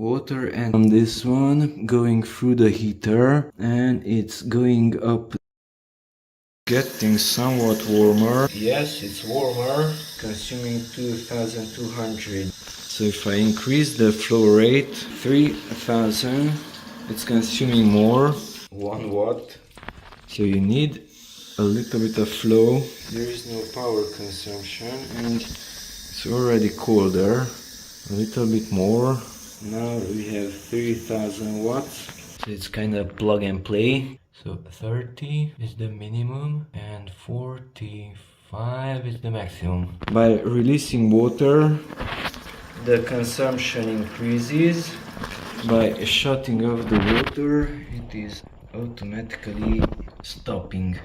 water, and on this one going through the heater, and it's going up, getting somewhat warmer. Yes, it's warmer, consuming 2200. So if I increase the flow rate 3000, it's consuming more, 1 watt. So you need a little bit of flow. There is no power consumption, and it's already colder. A little bit more. Now we have 3000 watts. So it's kind of plug and play. So 30 is the minimum and 45 is the maximum. By releasing water, the consumption increases. By shutting off the water, it is automatically stopping.